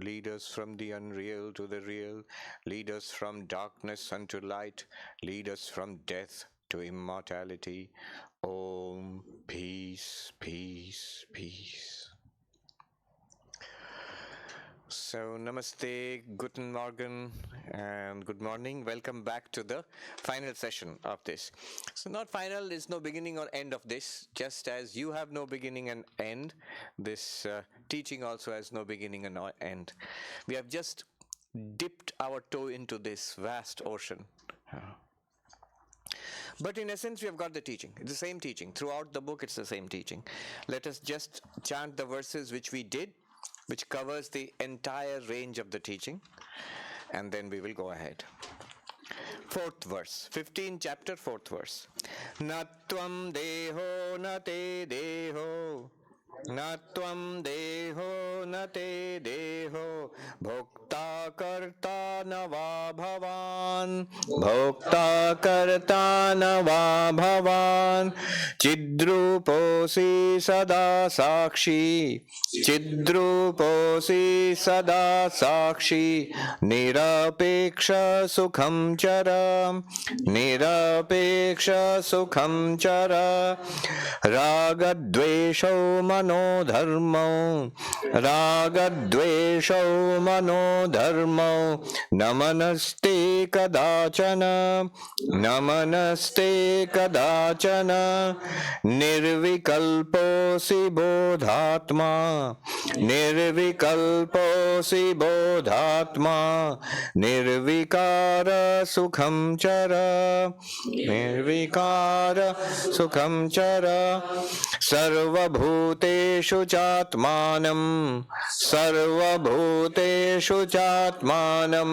Lead us from the unreal to the real. Lead us from darkness unto light. Lead us from death to immortality. Om. Peace, peace, peace. So, namaste, guten morgen, and good morning. Welcome back to the final session of this. So, not final, there's no beginning or end of this. Just as you have no beginning and end, this teaching also has no beginning and no end. We have just dipped our toe into this vast ocean. But in essence, we have got the teaching. It's the same teaching. Throughout the book, it's the same teaching. Let us just chant the verses which we did, which covers the entire range of the teaching, and then we will go ahead. 4th verse, 15th chapter, 4th verse. Natvam deho nate deho, natvam deho nate deho, bhokta karta nava bhavan, bhokta karta nava bhavan, chidruposi sada sakshi, chidruposi sada sakshi, nirapeksha sukham chara, nirapeksha sukham chara, ragadvesho manodharmo, ragadvesho manodharmo, namanaste kadachana, namanaste kadachana, nirvikalposi bodhatma, nirvikalposi bodhatma, nirvikara sukham chara, nirvikara sukham chara, sarvabhuteshu chatmanam, sarvabhuteshu chatmanam,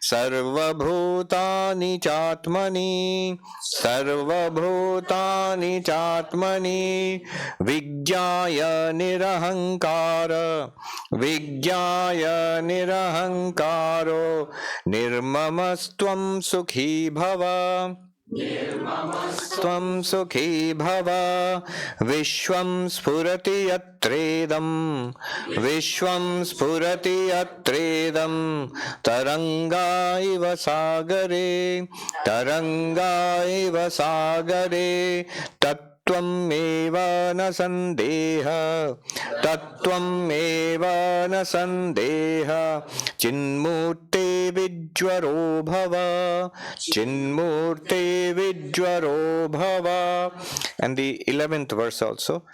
sarvabhutani chatmani, sarvabhutani chatmani, vijnaya nirahankara, vijnaya nirahankaro, nirmamastvam sukhi bhava, Tvam sukhi bhava, Vishwam spurati yatredam, Vishwam spurati yatredam, Taranga iva sagare, Taranga iva sagare, Tattvam eva na sandeha, Tattvam eva na sandeha, Chinmurte vijwaro bhava, Chinmurte vijwaro bhava. And the 11th verse also.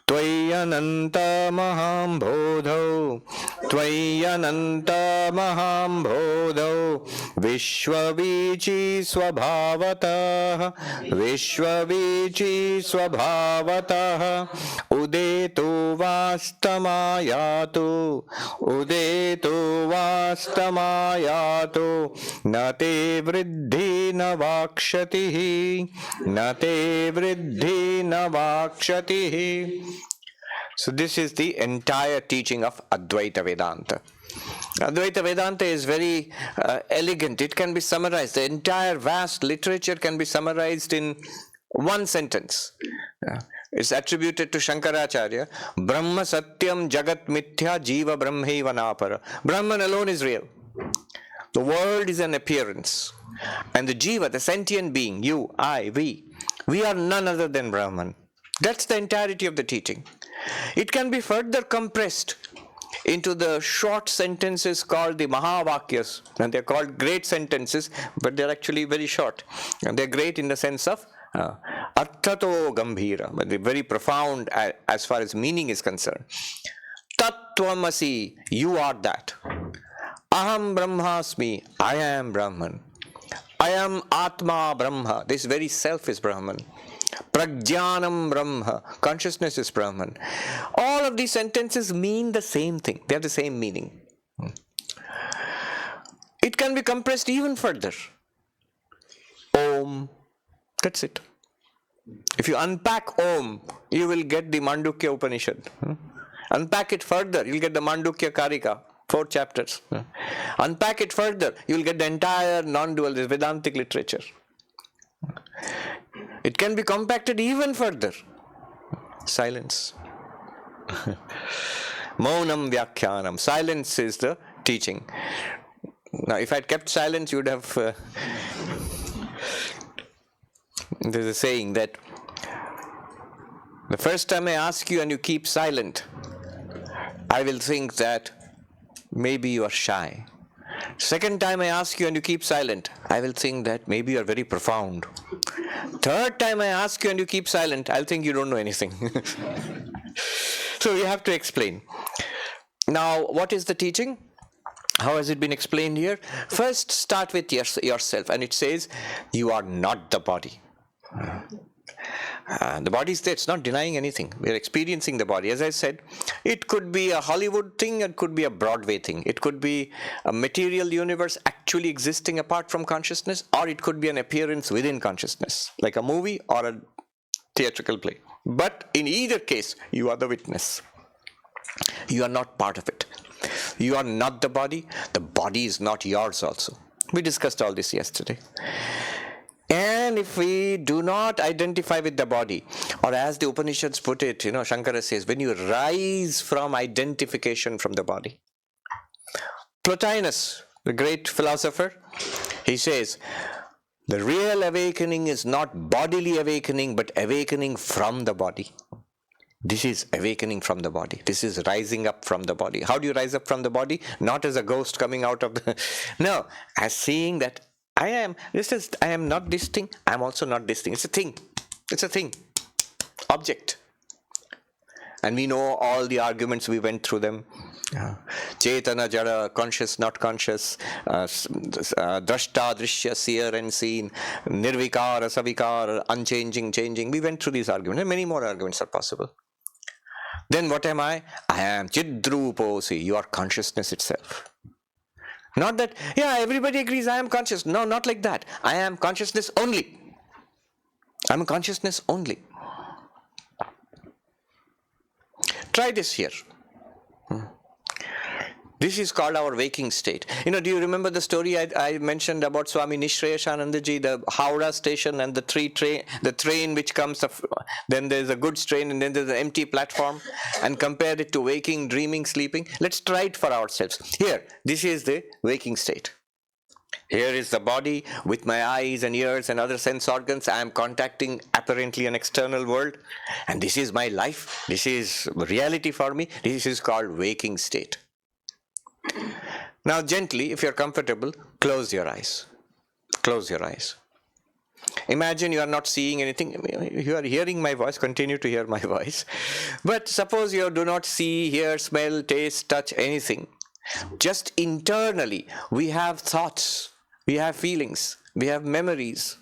Tvayananta maham bodho, Tvayananta maham bodho, Vishwavichi swabhavatah, Vishwavichi swabhavatah, Udetu vastamayatu, Udetu vastamayatu, Nate vriddhi na vakshatihi, Nate vriddhi na vakshatihi. So this is the entire teaching of Advaita Vedanta. Advaita Vedanta is very elegant. It can be summarized. The entire vast literature can be summarized in one sentence. It's attributed to Shankaracharya. Brahma Satyam Jagat Mithya Jiva Brahmaiva Napara. Brahman alone is real. The world is an appearance. And the Jiva, the sentient being, you, I, we are none other than Brahman. That's the entirety of the teaching. It can be further compressed into the short sentences called the Mahavakyas. And they're called great sentences, but they're actually very short. And they're great in the sense of Arthato Gambhira, but they're very profound as far as meaning is concerned. Tattvamasi, you are that. Aham Brahmasmi, I am Brahman. I am Atma Brahma, this very self is Brahman. Prajnanam Brahma, consciousness is Brahman. All of these sentences mean the same thing. They have the same meaning. It can be compressed even further. Om, that's it. If you unpack Om, you will get the Mandukya Upanishad. Unpack it further, you'll get the Mandukya Karika, 4 chapters. Unpack it further, you'll get the entire non-dual Vedantic literature. It can be compacted even further. Silence. Maunam Vyakhyanam. Silence is the teaching. Now, if I'd kept silent, you would have... there's a saying that the first time I ask you and you keep silent, I will think that maybe you are shy. Second time I ask you and you keep silent, I will think that maybe you are very profound. Third time I ask you and you keep silent, I'll think you don't know anything. So you have to explain. Now, what is the teaching? How has it been explained here? First, start with yourself, and it says, you are not the body. The body is there, it's not denying anything. We are experiencing the body. As I said, it could be a Hollywood thing, it could be a Broadway thing. It could be a material universe actually existing apart from consciousness, or it could be an appearance within consciousness, like a movie or a theatrical play. But in either case, you are the witness. You are not part of it. You are not the body. The body is not yours also. We discussed all this yesterday. And if we do not identify with the body, or as the Upanishads put it, Shankara says, when you rise from identification from the body. Plotinus, the great philosopher, he says, the real awakening is not bodily awakening, but awakening from the body. This is awakening from the body. This is rising up from the body. How do you rise up from the body? Not as a ghost coming out of the... No, as seeing that I am not this thing, I am also not this thing. It's a thing. It's a thing. Object. And we know all the arguments, we went through them. Chetana, Jada, conscious, not conscious, Drashta, Drishya, seer and seen, Nirvikara, Savikara, unchanging, changing. We went through these arguments, and many more arguments are possible. Then what am I? I am Chidruposi. You are consciousness itself. Not that, everybody agrees I am conscious. No, not like that. I am consciousness only. I am consciousness only. Try this here. This is called our waking state. Do you remember the story I mentioned about Swami Sarvapriyānanda, the Howrah station and the train which comes, then there's a goods train and then there's an empty platform, and compared it to waking, dreaming, sleeping? Let's try it for ourselves. Here, this is the waking state. Here is the body with my eyes and ears and other sense organs. I am contacting apparently an external world, and this is my life. This is reality for me. This is called waking state. Now gently, if you're comfortable, close your eyes. Close your eyes. Imagine you are not seeing anything. You are hearing my voice, continue to hear my voice. But suppose you do not see, hear, smell, taste, touch anything. Just internally, we have thoughts, we have feelings, we have memories.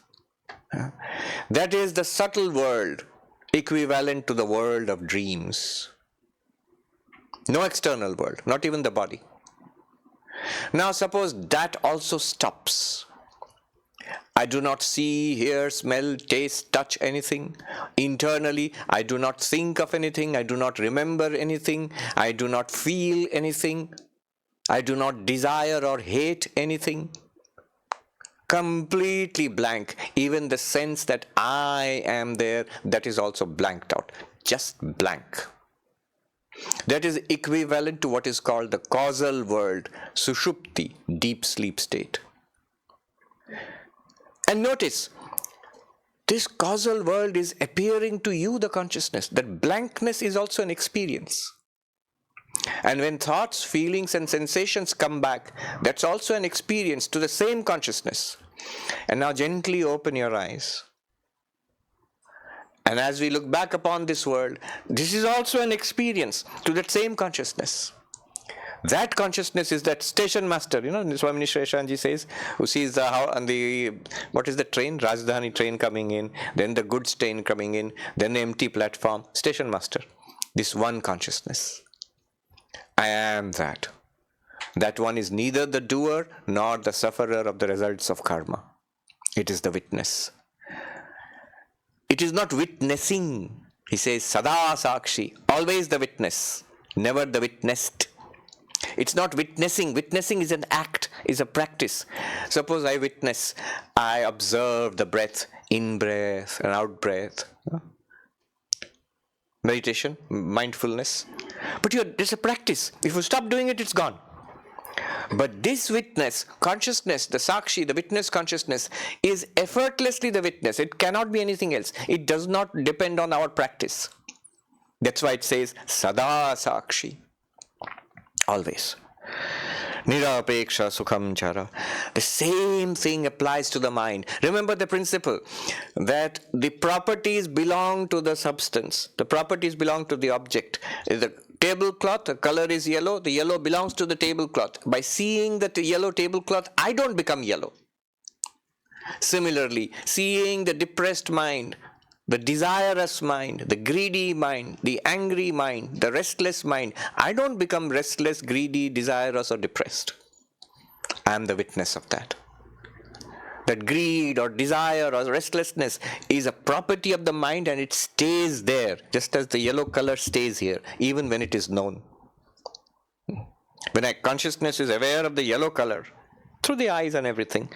That is the subtle world, equivalent to the world of dreams. No external world, not even the body. Now suppose that also stops. I do not see, hear, smell, taste, touch anything. Internally, I do not think of anything. I do not remember anything. I do not feel anything. I do not desire or hate anything. Completely blank. Even the sense that I am there, that is also blanked out. Just blank. That is equivalent to what is called the causal world, Sushupti, deep sleep state. And notice, this causal world is appearing to you, the consciousness. That blankness is also an experience. And when thoughts, feelings and sensations come back, that's also an experience to the same consciousness. And now gently open your eyes. And as we look back upon this world, this is also an experience to that same consciousness. That consciousness is that station master, Swami Sarvapriyānanda says, who sees what is the train? Rajdhani train coming in, then the goods train coming in, then the empty platform, station master. This one consciousness. I am that. That one is neither the doer nor the sufferer of the results of karma. It is the witness. It is not witnessing. He says, Sada Sakshi, always the witness, never the witnessed. It's not witnessing. Witnessing is an act, is a practice. Suppose I witness, I observe the breath, in breath and out breath. Meditation, mindfulness. But it's a practice. If you stop doing it, it's gone. But this witness, consciousness, the Sakshi, the witness consciousness, is effortlessly the witness. It cannot be anything else. It does not depend on our practice. That's why it says Sada Sakshi. Always. Nirapeksha Sukham Chara. The same thing applies to the mind. Remember the principle that the properties belong to the substance. The properties belong to the object. The tablecloth, the color is yellow. The yellow belongs to the tablecloth. By seeing the yellow tablecloth, I don't become yellow. Similarly, seeing the depressed mind, the desirous mind, the greedy mind, the angry mind, the restless mind, I don't become restless, greedy, desirous, or depressed. I am the witness of that. That greed or desire or restlessness is a property of the mind, and it stays there, just as the yellow color stays here, even when it is known. When a consciousness is aware of the yellow color, through the eyes and everything,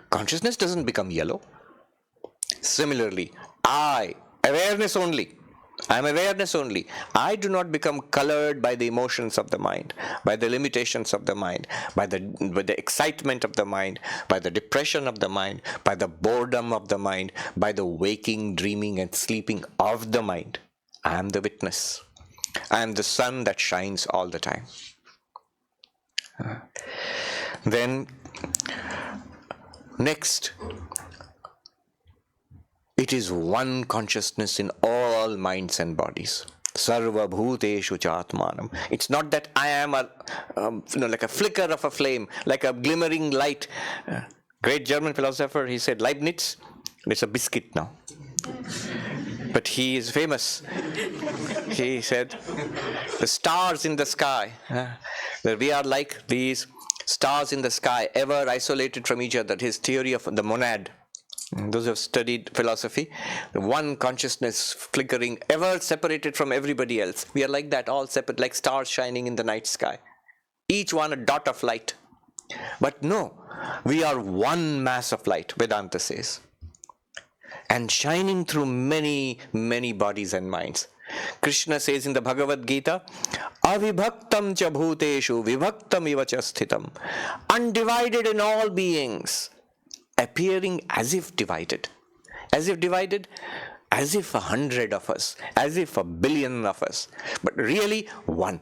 consciousness doesn't become yellow. Similarly, awareness only. I am awareness only. I do not become colored by the emotions of the mind, by the limitations of the mind, by the excitement of the mind, by the depression of the mind, by the boredom of the mind, by the waking, dreaming, and sleeping of the mind. I am the witness. I am the sun that shines all the time. Then, next, it is one consciousness in all minds and bodies. Sarva bhuteshu chatmanam. It's not that I am like a flicker of a flame, like a glimmering light. Great German philosopher, he said, Leibniz, it's a biscuit now. But he is famous. He said, the stars in the sky, that we are like these stars in the sky, ever isolated from each other. His theory of the monad. Those who have studied philosophy, the one consciousness flickering, ever separated from everybody else. We are like that, all separate, like stars shining in the night sky. Each one a dot of light. But no, we are one mass of light, Vedanta says. And shining through many, many bodies and minds. Krishna says in the Bhagavad Geetā, Avibhaktam cha bhuteshu vibhaktam iva cha sthitam. Undivided in all beings, appearing as if divided. As if divided, as if 100 of us, as if 1 billion of us, but really one.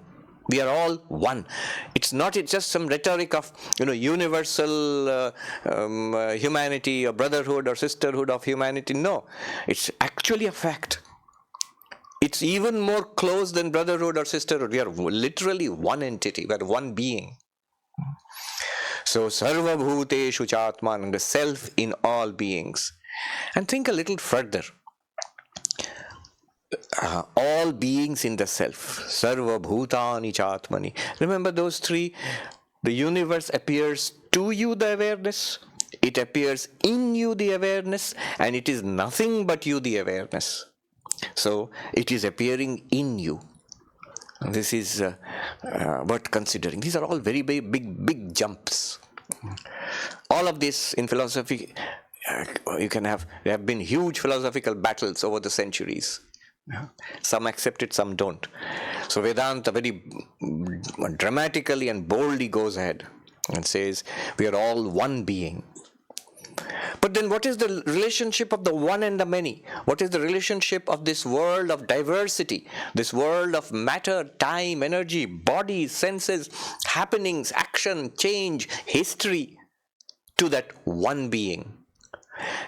We are all one. It's just some rhetoric of universal humanity or brotherhood or sisterhood of humanity. No, it's actually a fact. It's even more close than brotherhood or sisterhood. We are literally one entity. We are one being. So, Sarva Bhuteshu Chatman, the self in all beings. And think a little further. All beings in the self. Sarva Bhutani Chatmani. Remember those three? The universe appears to you, the awareness. It appears in you, the awareness. And it is nothing but you, the awareness. So, it is appearing in you. This is worth considering. These are all very, very big jumps. All of this in philosophy, there have been huge philosophical battles over the centuries. Some accept it, some don't. So Vedanta very dramatically and boldly goes ahead and says, we are all one being. But then what is the relationship of the one and the many? What is the relationship of this world of diversity, this world of matter, time, energy, bodies, senses, happenings, action, change, history, to that one being?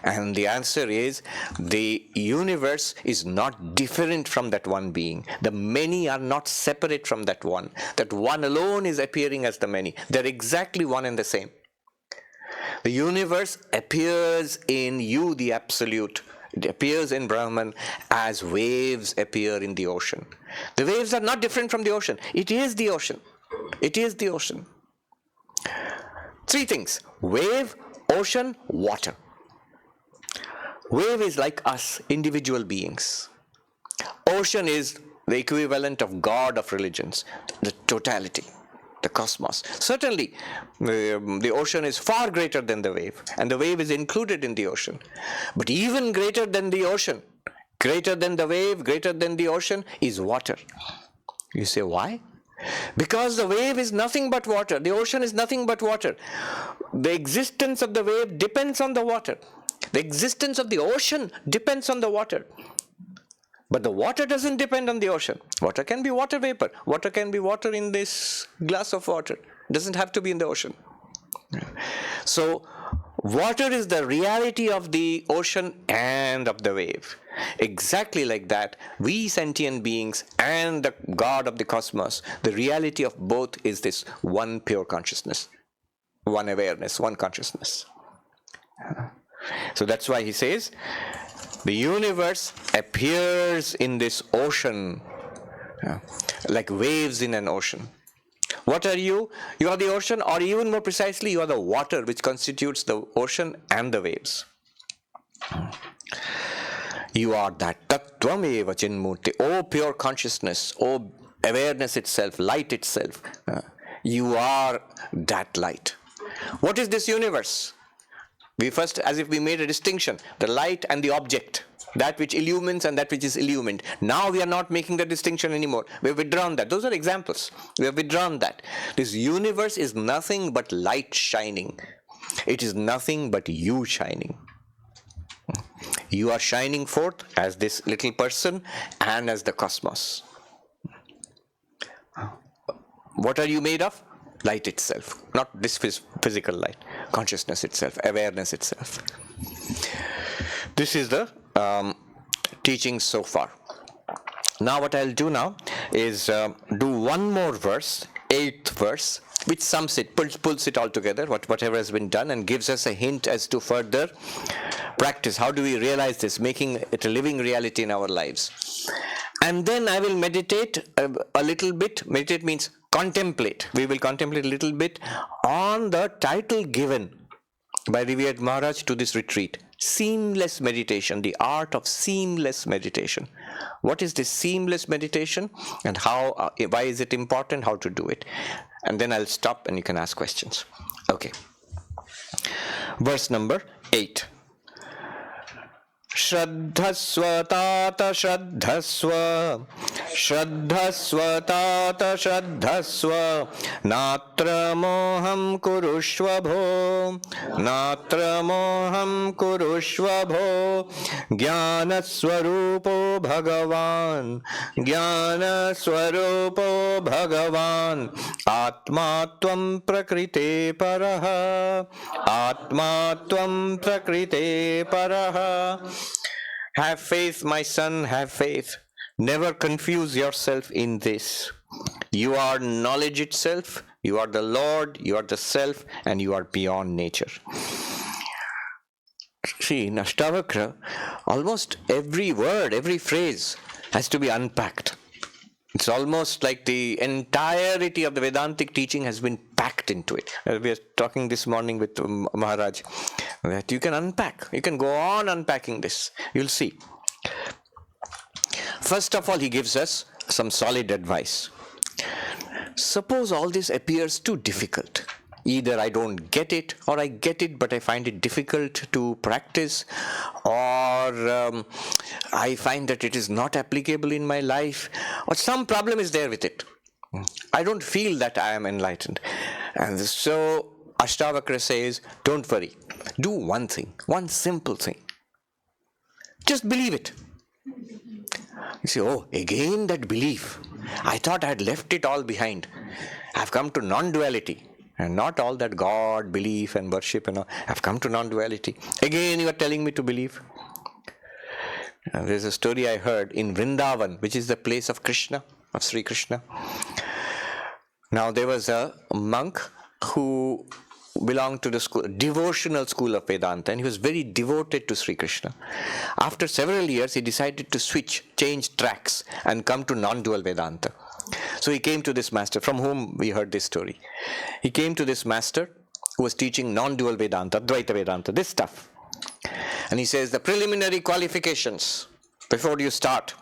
And the answer is, the universe is not different from that one being. The many are not separate from that one. That one alone is appearing as the many. They're exactly one and the same. The universe appears in you, the Absolute. It appears in Brahman as waves appear in the ocean. The waves are not different from the ocean. It is the ocean. It is the ocean. Three things: wave, ocean, water. Wave is like us, individual beings. Ocean is the equivalent of God of religions, the totality, the cosmos. Certainly, the ocean is far greater than the wave, and the wave is included in the ocean. But even greater than the ocean, greater than the wave, greater than the ocean, is water. You say, why? Because the wave is nothing but water. The ocean is nothing but water. The existence of the wave depends on the water. The existence of the ocean depends on the water. But the water doesn't depend on the ocean. Water can be water vapor. Water can be water in this glass of water. It doesn't have to be in the ocean. So, water is the reality of the ocean and of the wave. Exactly like that, we sentient beings and the God of the cosmos, the reality of both is this one pure consciousness, one awareness, one consciousness. So that's why he says, the universe appears in this ocean, like waves in an ocean. What are you? You are the ocean, or even more precisely, you are the water which constitutes the ocean and the waves. You are that Tattvameva Chinmurti, oh pure consciousness, oh awareness itself, light itself. You are that light. What is this universe? We first, as if we made a distinction, the light and the object, that which illumines and that which is illumined. Now we are not making the distinction anymore. We have withdrawn that. Those are examples. We have withdrawn that. This universe is nothing but light shining. It is nothing but you shining. You are shining forth as this little person and as the cosmos. What are you made of? Light itself, not this physical light, consciousness itself, awareness itself. This is the teaching so far. Now what I'll do now is do one more verse, 8th verse, which sums it, pulls it all together, whatever has been done, and gives us a hint as to further practice. How do we realize this, making it a living reality in our lives? And then I will meditate a little bit. Meditate means contemplate. We will contemplate a little bit on the title given by revered Maharaj to this retreat. Seamless meditation, the art of seamless meditation. What is this seamless meditation and how? Why is it important? How to do it? And then I'll stop and you can ask questions. Okay. Verse number 8. Shraddhasva tata shraddhasva, shraddhasva tata shraddhasva, natra moham kurushva bho, natra moham kurushva bho, jnana swarupo bhagavan, jnana swarupo bhagavan, atma tvam prakrite paraha, atma tvam prakrite paraha. Have faith, my son, have faith. Never confuse yourself in this. You are knowledge itself, you are the Lord, you are the self, and you are beyond nature. See, in Ashtāvakra, almost every word, every phrase has to be unpacked. It's almost like the entirety of the Vedantic teaching has been packed into it. We were talking this morning with Maharaj, that you can unpack. You can go on unpacking this. You'll see. First of all, he gives us some solid advice. Suppose all this appears too difficult. Either I don't get it, or I get it but I find it difficult to practice, or I find that it is not applicable in my life, or some problem is there with it. I don't feel that I am enlightened. And so Ashtāvakra says, don't worry. Do one thing, one simple thing. Just believe it. You say, oh, again that belief. I thought I had left it all behind. I've come to non-duality. And not all that God, belief and worship and all. I've come to non-duality. Again you are telling me to believe. There's a story I heard in Vrindavan, which is the place of Krishna, of Sri Krishna. Now there was a monk who belonged to the school, devotional school of Vedanta, and he was very devoted to Sri Krishna. After several years, he decided to change tracks and come to non-dual Vedanta. So he came to this master, from whom we heard this story. He came to this master who was teaching non-dual Vedanta, Advaita Vedanta, this stuff. And he says, the preliminary qualifications before you start.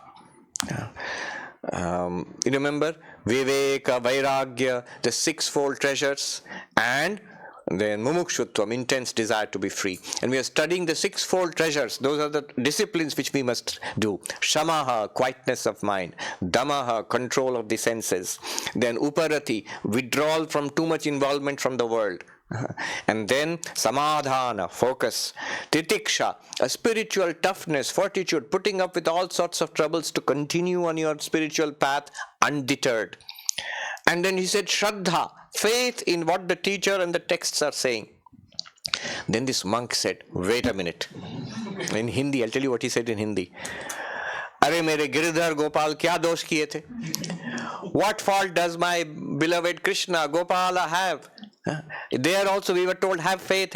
You remember? Viveka, Vairagya, the sixfold treasures, and then mumukshutvam, intense desire to be free. And we are studying the sixfold treasures. Those are the disciplines which we must do. Shamaha, quietness of mind. Damaha, control of the senses. Then uparati, withdrawal from too much involvement from the world. And then samadhana, focus. Titiksha, a spiritual toughness, fortitude, putting up with all sorts of troubles to continue on your spiritual path undeterred. And then he said shraddha, faith in what the teacher and the texts are saying. Then this monk said, wait a minute. In Hindi, I'll tell you what he said in Hindi. Arey mere Giridhar Gopal kya dosh kiye the? What fault does my beloved Krishna, Gopala have? There also we were told, have faith,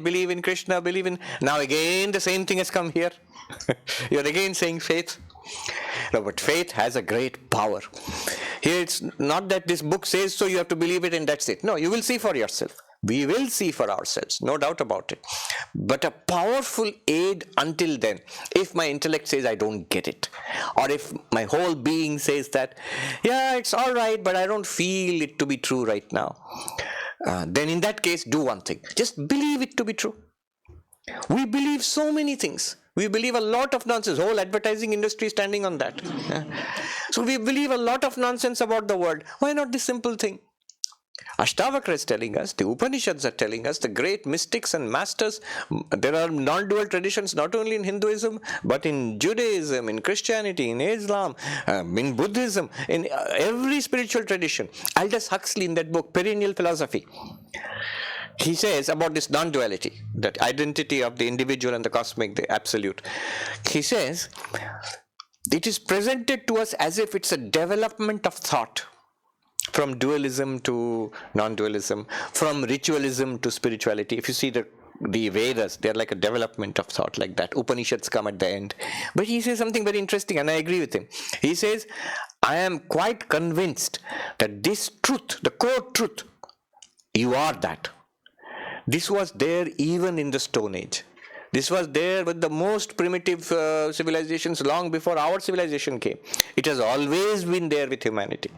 believe in Krishna, believe in... Now again the same thing has come here. You're again saying faith. No, but faith has a great power. Here it's not that this book says so, you have to believe it and that's it. No, you will see for yourself. We will see for ourselves, no doubt about it. But a powerful aid until then, if my intellect says I don't get it, or if my whole being says that, yeah, it's all right, but I don't feel it to be true right now, then in that case, do one thing. Just believe it to be true. We believe so many things. We believe a lot of nonsense. Whole advertising industry is standing on that. So we believe a lot of nonsense about the world. Why not this simple thing? Ashtāvakra is telling us, the Upanishads are telling us, the great mystics and masters, there are non-dual traditions not only in Hinduism, but in Judaism, in Christianity, in Islam, in Buddhism, in every spiritual tradition. Aldous Huxley in that book, Perennial Philosophy, he says about this non-duality, that identity of the individual and the cosmic, the absolute. He says, it is presented to us as if it's a development of thought. From dualism to non-dualism, from ritualism to spirituality. If you see the Vedas, they're like a development of thought like that. Upanishads come at the end. But he says something very interesting, and I agree with him. He says, I am quite convinced that this truth, the core truth, you are that. This was there even in the Stone Age. This was there with the most primitive civilizations long before our civilization came. It has always been there with humanity.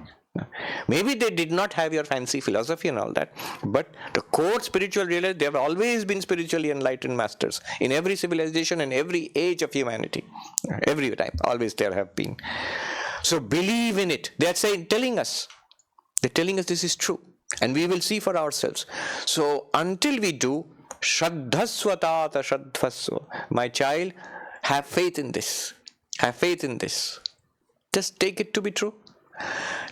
Maybe they did not have your fancy philosophy and all that, but the core spiritual realities, they have always been spiritually enlightened masters in every civilization and every age of humanity. Every time, always there have been. So believe in it. They are telling us this is true, and we will see for ourselves. So until we do, Shraddhasvatata Shraddhasva. My child, have faith in this. Have faith in this. Just take it to be true.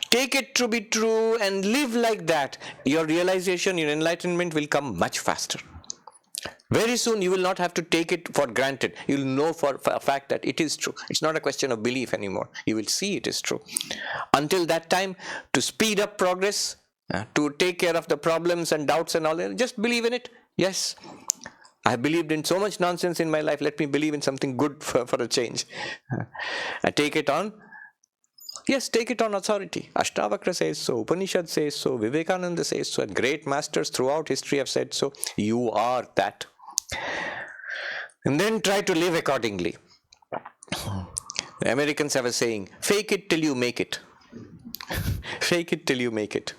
Take it to be true and live like that. Your realization, your enlightenment will come much faster. Very soon you will not have to take it for granted. You will know for a fact that it is true. It's not a question of belief anymore. You will see it is true. Until that time, to speed up progress, to take care of the problems and doubts and all that, just believe in it. Yes, I have believed in so much nonsense in my life. Let me believe in something good for a change. I take it on. Yes, take it on authority. Ashtāvakra says so, Upanishad says so, Vivekananda says so, and great masters throughout history have said so. You are that. And then try to live accordingly. The Americans have a saying, fake it till you make it. Fake it till you make it.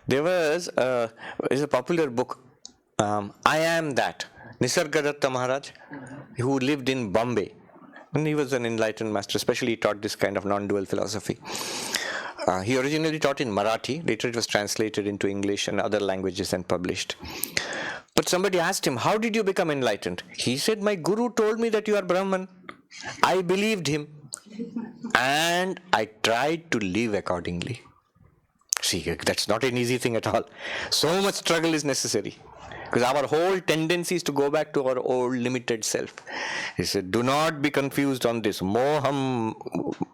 There was a popular book, I Am That, Nisargadatta Maharaj, who lived in Bombay. And he was an enlightened master, especially he taught this kind of non-dual philosophy. He originally taught in Marathi, later it was translated into English and other languages and published. But somebody asked him, how did you become enlightened? He said, my guru told me that you are Brahman. I believed him and I tried to live accordingly. See, that's not an easy thing at all. So much struggle is necessary. Because our whole tendency is to go back to our old limited self. He said, do not be confused on this. Moham,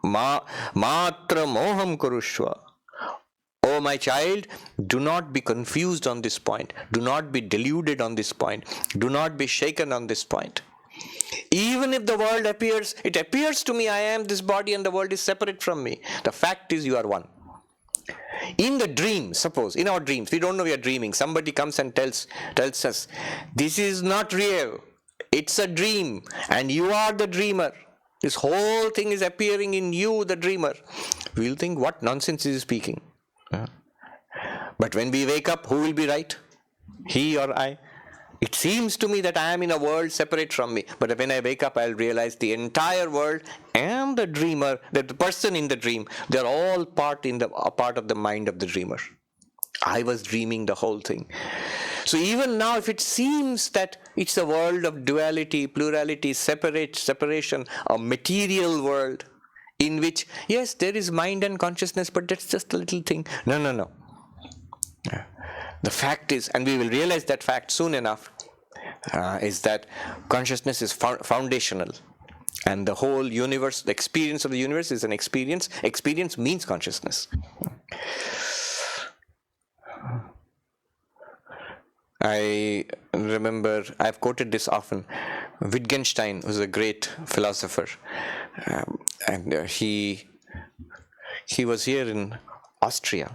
matra moham kurushva. Oh, my child, do not be confused on this point. Do not be deluded on this point. Do not be shaken on this point. Even if the world appears, it appears to me I am this body and the world is separate from me. The fact is you are one. In the dream, suppose, in our dreams, we don't know we are dreaming. Somebody comes and tells us, this is not real. It's a dream and you are the dreamer. This whole thing is appearing in you, the dreamer. We'll think, what nonsense is he speaking? But when we wake up, who will be right? He or I? It seems to me that I am in a world separate from me. But when I wake up, I'll realize the entire world and the dreamer, the person in the dream, they're all part of the mind of the dreamer. I was dreaming the whole thing. So even now, if it seems that it's a world of duality, plurality, separation, a material world in which, yes, there is mind and consciousness, but that's just a little thing. No. The fact is, and we will realize that fact soon enough, is that consciousness is foundational. And the whole universe, the experience of the universe is an experience. Experience means consciousness. I remember, I've quoted this often, Wittgenstein was a great philosopher. And he was here in Austria,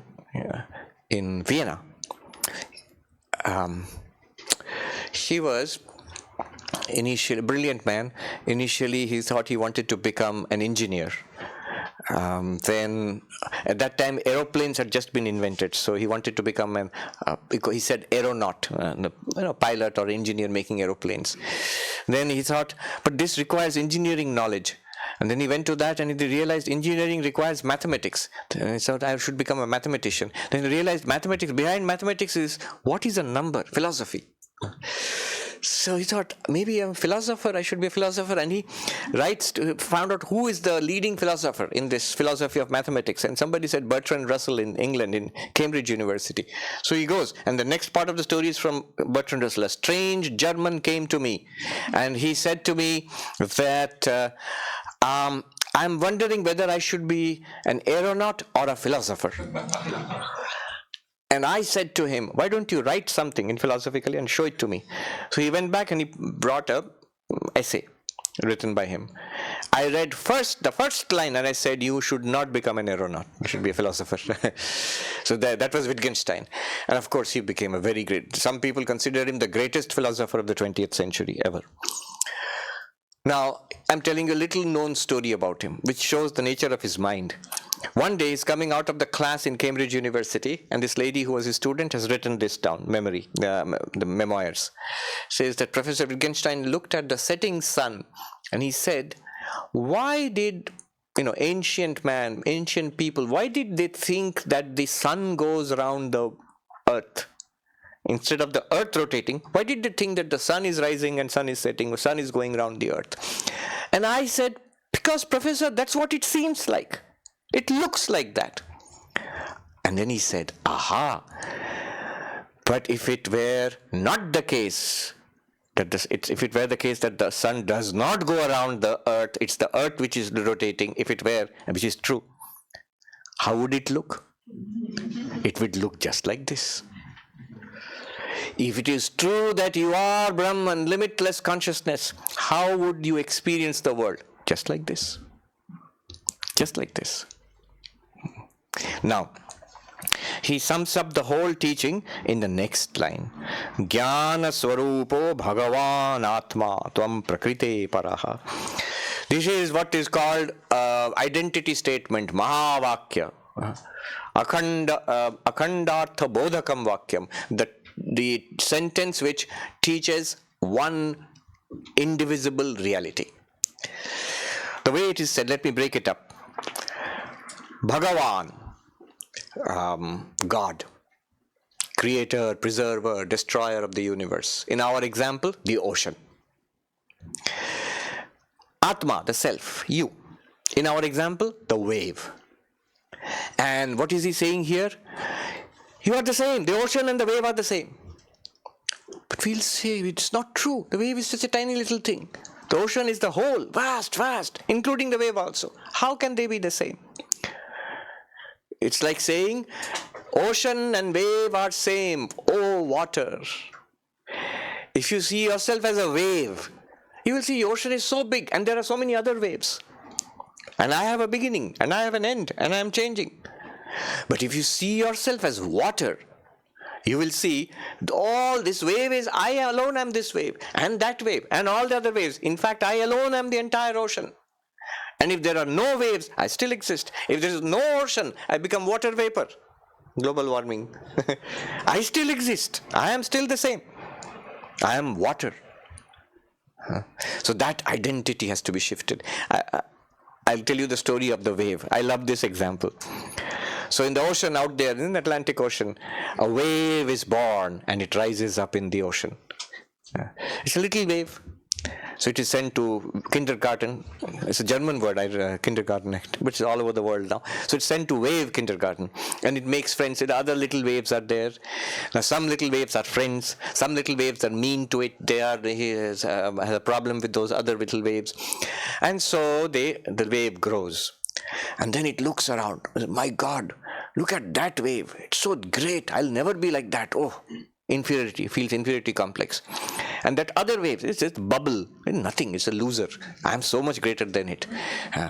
in Vienna. He was initially a brilliant man. Initially, he thought he wanted to become an engineer. Then, at that time, aeroplanes had just been invented, so he wanted to become he said aeronaut, pilot or engineer making aeroplanes. Then he thought, but this requires engineering knowledge. And then he went to that and he realized engineering requires mathematics. Then he thought, I should become a mathematician. Then he realized behind mathematics is, what is a number? Philosophy. So he thought, maybe I'm a philosopher, I should be a philosopher. And he found out who is the leading philosopher in this philosophy of mathematics. And somebody said Bertrand Russell in England, in Cambridge University. So he goes, and the next part of the story is from Bertrand Russell. A strange German came to me, and he said to me that I'm wondering whether I should be an aeronaut or a philosopher. And I said to him, why don't you write something in philosophically and show it to me? So he went back and he brought a essay written by him. I read the first line, and I said, you should not become an aeronaut. You should be a philosopher. So that was Wittgenstein. And of course, he became a very great, some people consider him the greatest philosopher of the 20th century ever. Now, I'm telling you a little known story about him, which shows the nature of his mind. One day, he's coming out of the class in Cambridge University, and this lady who was his student has written this down, the memoirs. Says that Professor Wittgenstein looked at the setting sun, and he said, why did, ancient people, why did they think that the sun goes around the earth? Instead of the earth rotating, why did they think that the sun is rising and sun is setting, or sun is going around the earth? And I said, because professor, that's what it seems like. It looks like that. And then he said, aha, but if it were not the case, if it were the case that the sun does not go around the earth, it's the earth which is rotating, if it were, which is true, how would it look? It would look just like this. If it is true that you are Brahman, limitless consciousness, how would you experience the world? Just like this. Just like this. Now, he sums up the whole teaching in the next line. Jnana swarupo bhagavan atma tvam prakrite paraha. This is what is called identity statement, Mahavakya. Akhandartha bodhakam vakyam. The sentence which teaches one indivisible reality. The way it is said, let me break it up. Bhagavan, God, creator, preserver, destroyer of the universe. In our example, the ocean. Atma, the self, you. In our example, the wave. And what is he saying here? You are the same. The ocean and the wave are the same. But we'll say it's not true. The wave is such a tiny little thing. The ocean is the whole, vast, including the wave also. How can they be the same? It's like saying, ocean and wave are same. Oh, water. If you see yourself as a wave, you will see the ocean is so big and there are so many other waves. And I have a beginning and I have an end and I am changing. But if you see yourself as water, you will see all this wave is, I alone am this wave, and that wave, and all the other waves. In fact, I alone am the entire ocean. And if there are no waves, I still exist. If there is no ocean, I become water vapor. global warming. I still exist. I am still the same. I am water. So that identity has to be shifted. I'll tell you the story of the wave. I love this example. So in the ocean out there, in the Atlantic Ocean, a wave is born and it rises up in the ocean. It's a little wave. So it is sent to kindergarten. It's a German word, kindergarten, but it's all over the world now. So it's sent to wave kindergarten, and it makes friends. The other little waves are there. Now some little waves are friends. Some little waves are mean to it. He has a problem with those other little waves, and so the wave grows, and then it looks around. My God, look at that wave! It's so great. I'll never be like that. Oh. Inferiority, feels inferiority complex. And that other wave, it's just bubble, nothing, it's a loser. I am so much greater than it.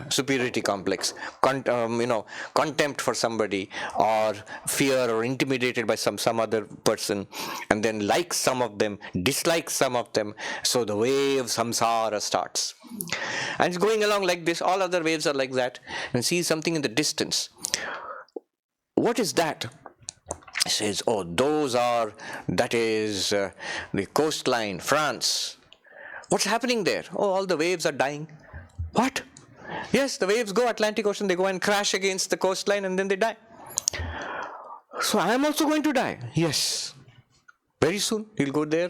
Superiority complex, contempt for somebody, or fear or intimidated by some other person, and then likes some of them, dislikes some of them. So the wave samsara starts. And it's going along like this. All other waves are like that. And see something in the distance. What is that? Says, oh, that is the coastline, France. What's happening there? Oh, all the waves are dying. What? Yes, the waves go Atlantic Ocean, they go and crash against the coastline and then they die. So I am also going to die. Yes. Very soon, you'll go there.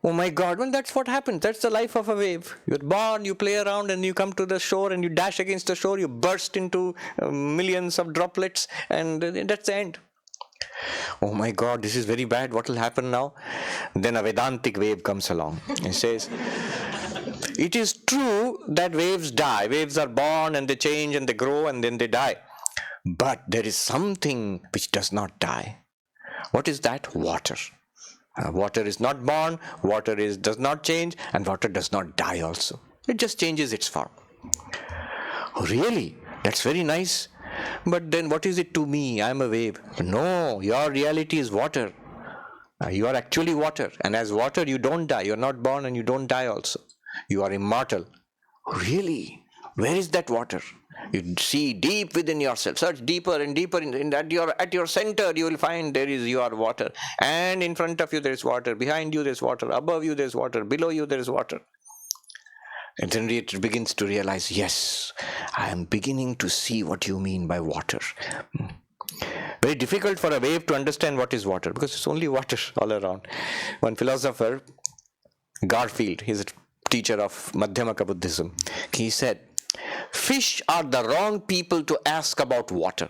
Oh my God, well, that's what happens. That's the life of a wave. You're born, you play around, and you come to the shore and you dash against the shore, you burst into millions of droplets, and that's the end. Oh my God, this is very bad. What will happen now? Then a Vedantic wave comes along and says, it is true that waves die. Waves are born and they change and they grow and then they die. But there is something which does not die. What is that? Water. Water is not born, water does not change, and water does not die also. It just changes its form. Oh, really? That's very nice. But then what is it to me? I am a wave. No, your reality is water. You are actually water. And as water, you don't die. You are not born and you don't die also. You are immortal. Really? Where is that water? You see deep within yourself. Search deeper and deeper. At your center, you will find you are water. And in front of you, there is water. Behind you, there is water. Above you, there is water. Below you, there is water. And then it begins to realize, yes, I am beginning to see what you mean by water. Very difficult for a wave to understand what is water, because it's only water all around. One philosopher, Garfield, he's a teacher of Madhyamaka Buddhism, he said, fish are the wrong people to ask about water.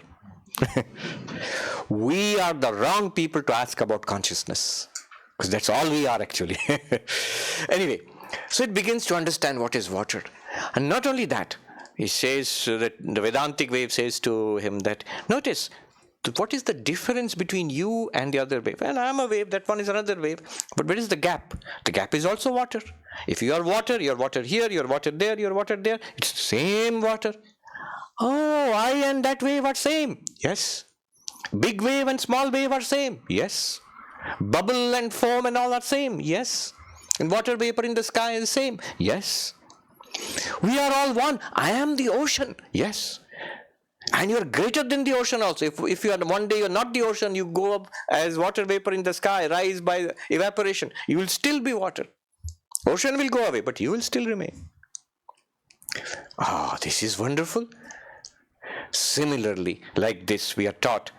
We are the wrong people to ask about consciousness, because that's all we are actually. Anyway, so it begins to understand what is water. And not only that, he says that the Vedantic wave says to him that, notice, what is the difference between you and the other wave? And I am a wave, that one is another wave. But where is the gap? The gap is also water. If you are water here, you're water there, you're water there. It's the same water. Oh, I and that wave are same. Yes. Big wave and small wave are same. Yes. Bubble and foam and all are same. Yes. And water vapor in the sky is the same. Yes. We are all one. I am the ocean. Yes. And you are greater than the ocean also. If you are one day, you are not the ocean, you go up as water vapor in the sky, rise by evaporation. You will still be water. Ocean will go away, but you will still remain. Ah, this is wonderful. Similarly, like this, we are taught,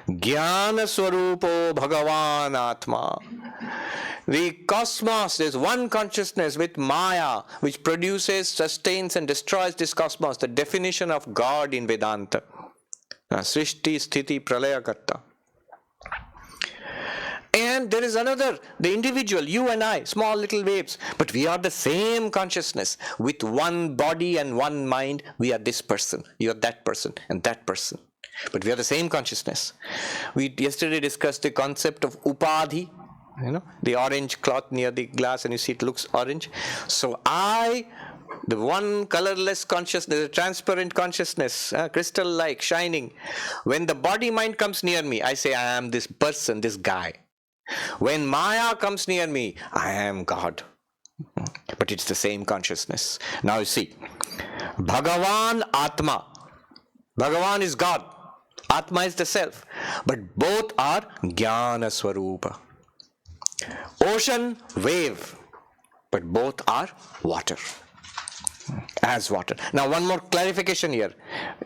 Jnana Swarupo Bhagavan Atma. The cosmos, there's one consciousness with Maya, which produces, sustains and destroys this cosmos. The definition of God in Vedanta. Srishti, Sthiti, Pralaya Karta. And there is another, the individual, you and I, small little waves. But we are the same consciousness. With one body and one mind, we are this person. You are that person and that person. But we are the same consciousness. We yesterday discussed the concept of upadhi. The orange cloth near the glass, and you see it looks orange. So the one colorless consciousness, a transparent consciousness, crystal-like, shining. When the body-mind comes near me, I say, I am this person, this guy. When Maya comes near me, I am God. But it's the same consciousness. Now you see, Bhagavan Atma. Bhagavan is God. Atma is the self. But both are Jnana Swarupa. Ocean, wave. But both are water. As water. Now one more clarification here.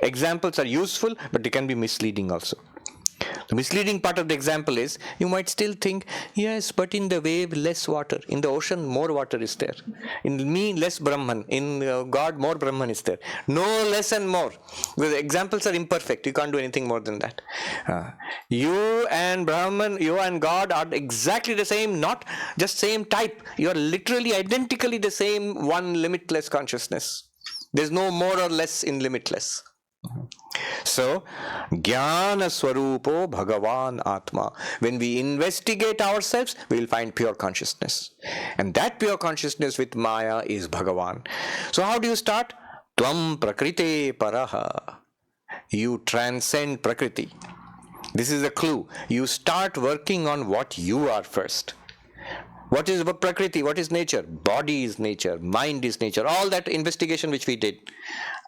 Examples are useful, but they can be misleading also. The misleading part of the example is, you might still think, yes, but in the wave, less water. In the ocean, more water is there. In me, less Brahman. In God, more Brahman is there. No less and more. Because the examples are imperfect. You can't do anything more than that. You and Brahman, you and God are exactly the same, not just same type. You are literally identically the same one limitless consciousness. There's no more or less in limitless. So, Jnana Swarupo Bhagavan Atma. When we investigate ourselves, we will find pure consciousness. And that pure consciousness with Maya is Bhagavan. So how do you start? Tvam Prakrite Paraha. You transcend Prakriti. This is a clue. You start working on what you are first. What is Prakriti? What is nature? Body is nature. Mind is nature. All that investigation which we did.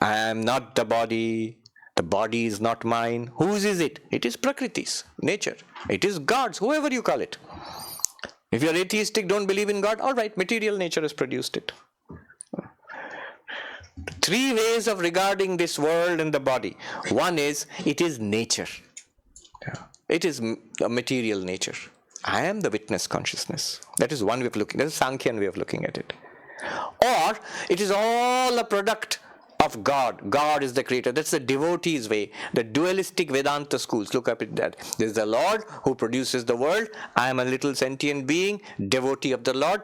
I am not the body. The body is not mine. Whose is it? It is Prakriti's, nature. It is God's, whoever you call it. If you are atheistic, don't believe in God, all right, material nature has produced it. Three ways of regarding this world and the body. One is, it is nature. It is a material nature. I am the witness consciousness. That is one way of looking. That is a Sankhyan way of looking at it. Or, it is all a product of God. God is the creator. That's the devotee's way. The dualistic Vedanta schools, look up at that. There's the Lord who produces the world. I am a little sentient being, devotee of the Lord.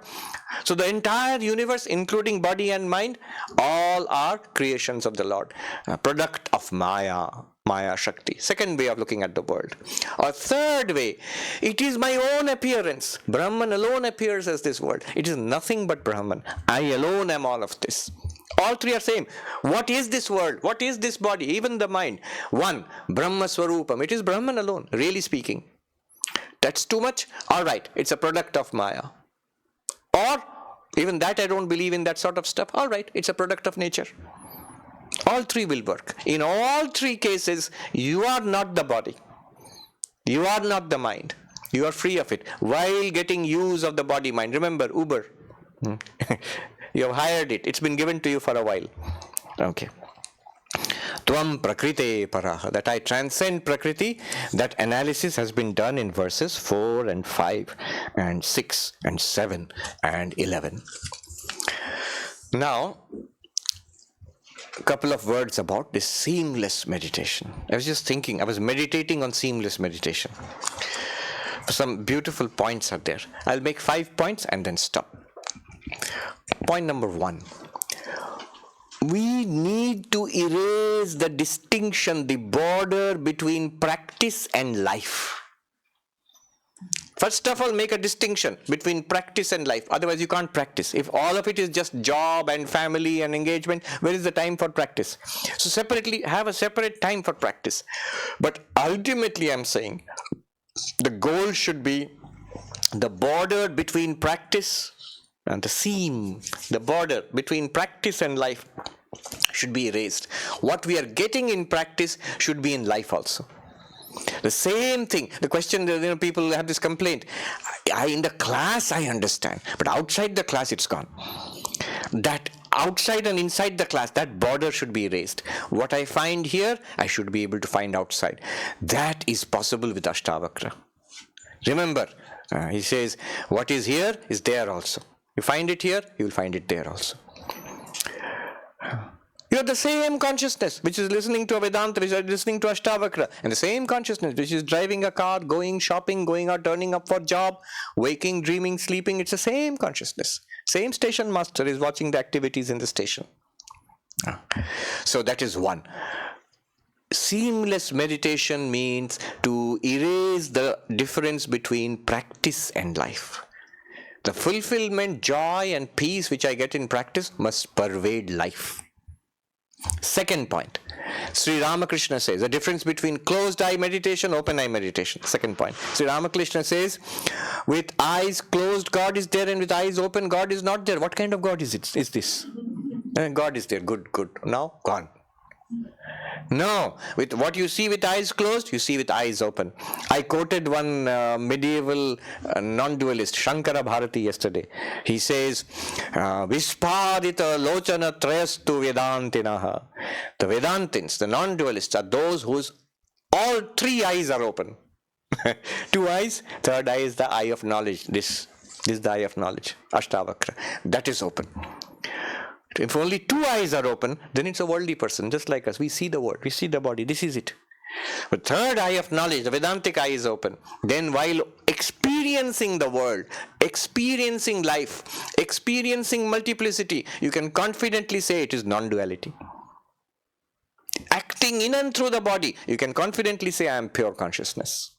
So the entire universe, including body and mind, all are creations of the Lord. A product of Maya. Maya Shakti. Second way of looking at the world. A third way, it is my own appearance. Brahman alone appears as this world. It is nothing but Brahman. I alone am all of this. All three are same. What is this world? What is this body? Even the mind. One, Brahma Swarupam. It is Brahman alone, really speaking. That's too much? Alright, it's a product of Maya. Or, even that I don't believe in that sort of stuff. Alright, it's a product of nature. All three will work. In all three cases, you are not the body. You are not the mind. You are free of it. While getting use of the body-mind. Remember, Uber. You have hired it. It's been given to you for a while. Okay. Tvam Prakrite Paraha. That I transcend Prakriti. That analysis has been done in verses 4 and 5 and 6 and 7 and 11. Now, a couple of words about this seamless meditation. I was just thinking, I was meditating on seamless meditation. Some beautiful points are there. I'll make 5 points and then stop. Point number 1. We need to erase the distinction, the border between practice and life. First of all, make a distinction between practice and life. Otherwise, you can't practice. If all of it is just job and family and engagement, where is the time for practice? So separately, have a separate time for practice. But ultimately, I'm saying, the goal should be the border between practice and the seam, the border between practice and life should be erased. What we are getting in practice should be in life also. The same thing. The question, people have this complaint. In the class, I understand, but outside the class, it's gone. That outside and inside the class, that border should be erased. What I find here, I should be able to find outside. That is possible with Ashtāvakra. Remember, he says, what is here is there also. You find it here, you will find it there also. You have the same consciousness which is listening to a Vedanta, which is listening to Ashtāvakra, and the same consciousness which is driving a car, going shopping, going out, turning up for job, waking, dreaming, sleeping. It's the same consciousness. Same station master is watching the activities in the station. So that is one. Seamless meditation means to erase the difference between practice and life. The fulfillment, joy and peace which I get in practice must pervade life. Second point, Sri Ramakrishna says, the difference between closed eye meditation, open eye meditation. Second point, Sri Ramakrishna says, with eyes closed God is there and with eyes open God is not there. What kind of God is it? Is this? God is there, good. Now, gone. No, with what you see with eyes closed, you see with eyes open. I quoted one medieval non-dualist, Shankara Bharati, yesterday. He says, Vispadita lochana trayastu Vedantinaha. The Vedantins, the non-dualists, are those whose all three eyes are open. Two eyes, third eye is the eye of knowledge. This is the eye of knowledge, Ashtāvakra. That is open. If only two eyes are open, then it's a worldly person, just like us. We see the world, we see the body, this is it. But third eye of knowledge, the Vedantic eye is open. Then while experiencing the world, experiencing life, experiencing multiplicity, you can confidently say it is non-duality. Acting in and through the body, you can confidently say I am pure consciousness.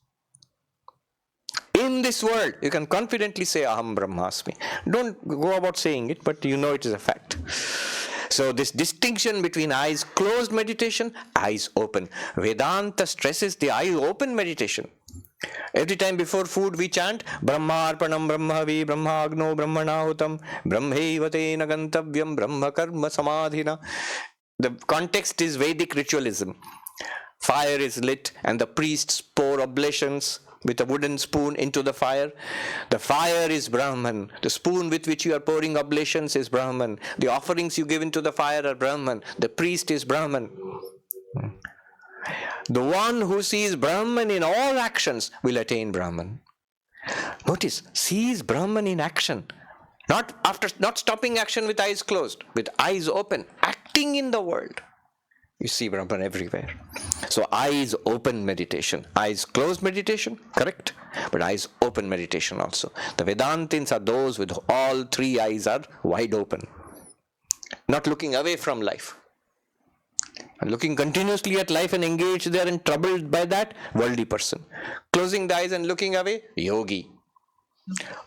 In this world, you can confidently say Aham Brahmasmi. Don't go about saying it, but you know it is a fact. So this distinction between eyes closed meditation, eyes open. Vedanta stresses the eye open meditation. Every time before food we chant Brahmarpanam Brahmavi Brahmagno Brahmanahutam Brahmaiva Tena Gantavyam Brahma Karma Samadhina. The context is Vedic ritualism. Fire is lit and the priests pour oblations with a wooden spoon into the fire. The fire is Brahman. The spoon with which you are pouring oblations is Brahman. The offerings you give into the fire are Brahman. The priest is Brahman. The one who sees Brahman in all actions will attain Brahman. Notice, sees Brahman in action. Not stopping action with eyes closed, with eyes open, acting in the world. You see Brahman everywhere. So eyes open meditation. Eyes closed meditation, correct? But eyes open meditation also. The Vedantins are those with all three eyes are wide open. Not looking away from life. And looking continuously at life and engaged there and troubled by that, worldly person. Closing the eyes and looking away, yogi.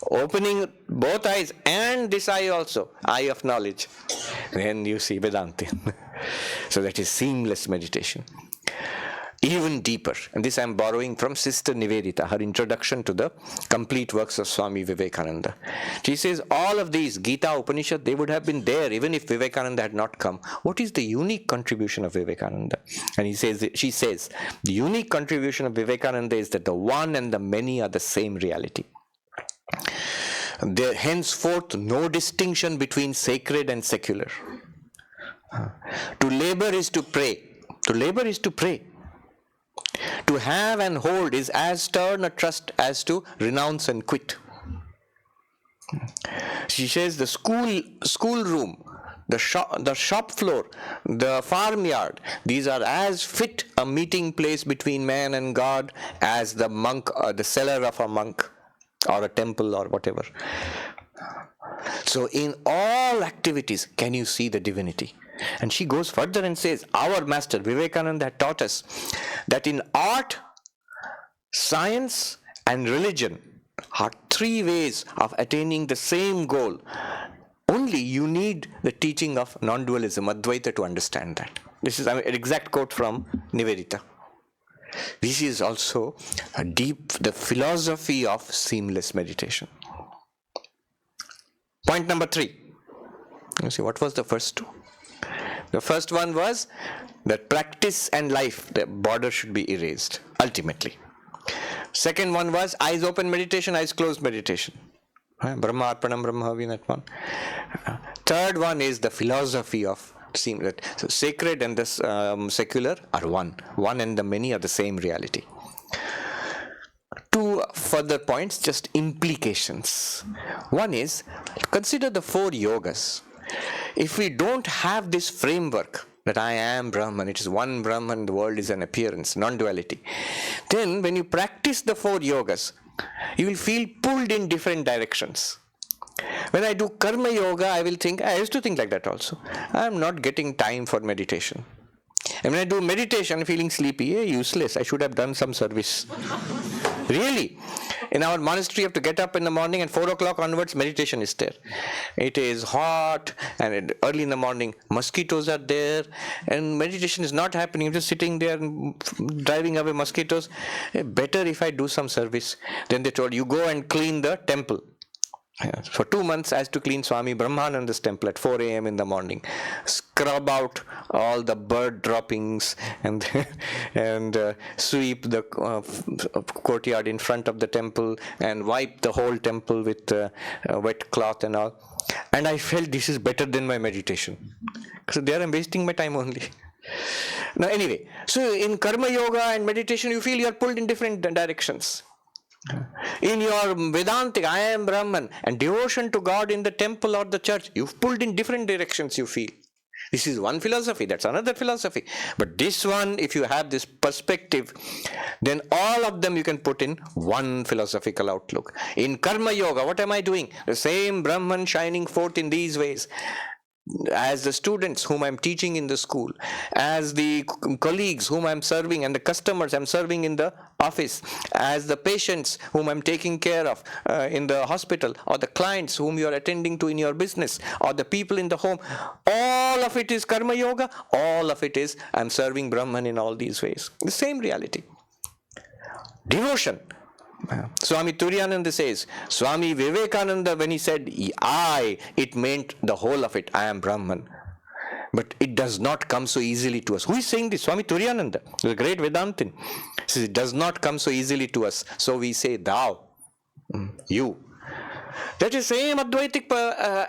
Opening both eyes and this eye also, eye of knowledge. Then you see Vedanta. So that is seamless meditation. Even deeper, and this I am borrowing from Sister Nivedita, her introduction to the complete works of Swami Vivekananda. She says all of these, Geetā, Upanishad, they would have been there even if Vivekananda had not come. What is the unique contribution of Vivekananda? And she says, the unique contribution of Vivekananda is that the one and the many are the same reality. There henceforth no distinction between sacred and secular. To labor is to pray. To labor is to pray. To have and hold is as stern a trust as to renounce and quit. She says the school room, the shop floor, the farmyard, these are as fit a meeting place between man and God as the monk or the cellar of a monk or a temple or whatever. So in all activities, can you see the divinity? And she goes further and says, our master Vivekananda had taught us that in art, science and religion are three ways of attaining the same goal. Only you need the teaching of non-dualism, Advaita, to understand that. This is an exact quote from Nivedita. This is also the philosophy of seamless meditation. Point number 3. You see, what was the first two? The first one was that practice and life, the border should be erased, ultimately. Second one was eyes open meditation, eyes closed meditation. Brahma Arpanam Brahmavi, that one. Third one is the philosophy of seeing that so sacred and the secular are one. One and the many are the same reality. Two further points, just implications. One is, consider the 4 yogas. If we don't have this framework that I am Brahman, it is one Brahman, the world is an appearance, non-duality, then when you practice the 4 yogas, you will feel pulled in different directions. When I do karma yoga, I will think, I used to think like that also, I am not getting time for meditation. And when I do meditation, feeling sleepy, useless, I should have done some service. Really, in our monastery, you have to get up in the morning and 4 o'clock onwards, meditation is there. It is hot and early in the morning, mosquitoes are there and meditation is not happening. You're just sitting there and driving away mosquitoes. Better if I do some service. Then they told you go and clean the temple. For 2 months, I had to clean Swami Brahmananda's temple at 4 a.m. in the morning, scrub out all the bird droppings and sweep the courtyard in front of the temple and wipe the whole temple with wet cloth and all. And I felt this is better than my meditation. So there I'm wasting my time only. Now anyway, so in Karma Yoga and meditation, you feel you are pulled in different directions. In your Vedantic, I am Brahman, and devotion to God in the temple or the church, you've pulled in different directions, you feel. This is one philosophy, that's another philosophy. But this one, if you have this perspective, then all of them you can put in one philosophical outlook. In Karma Yoga, what am I doing? The same Brahman shining forth in these ways. As the students whom I'm teaching in the school, as the colleagues whom I'm serving and the customers I'm serving in the office, as the patients whom I'm taking care of in the hospital, or the clients whom you are attending to in your business, or the people in the home, all of it is Karma Yoga, all of it is I'm serving Brahman in all these ways. The same reality. Devotion. Swami Turiyananda says, Swami Vivekananda, when he said I, it meant the whole of it. I am Brahman. But it does not come so easily to us. Who is saying this? Swami Turiyananda, the great Vedantin. He says it does not come so easily to us. So we say thou, you. That is same Advaitic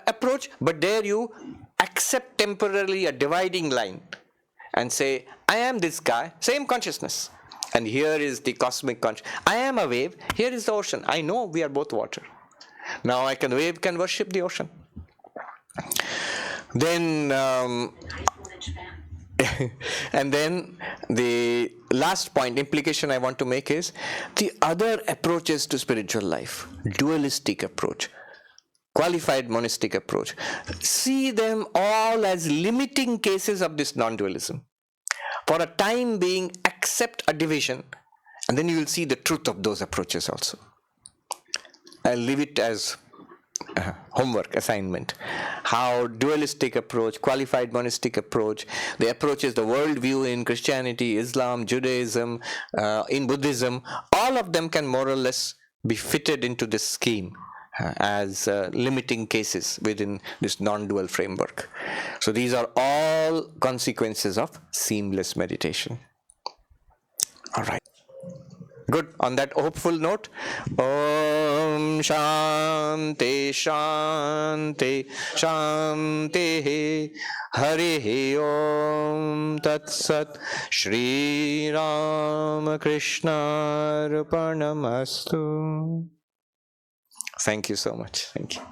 approach, but there you accept temporarily a dividing line and say, I am this guy, same consciousness. And here is the cosmic consciousness. I am a wave, here is the ocean. I know we are both water. Now wave can worship the ocean. Then, and then the last point, implication I want to make is the other approaches to spiritual life, dualistic approach, qualified monastic approach. See them all as limiting cases of this non-dualism. For a time being, accept a division, and then you will see the truth of those approaches also. I'll leave it as homework, assignment. How dualistic approach, qualified monastic approach, the approaches, the worldview in Christianity, Islam, Judaism, in Buddhism, all of them can more or less be fitted into this scheme as limiting cases within this non-dual framework. So these are all consequences of seamless meditation. All right. Good. On that hopeful note, Om Shanti Shanti Shanti Hare Om Tat Sat Shri Ram Krishna Arpanamastu. Thank you so much. Thank you.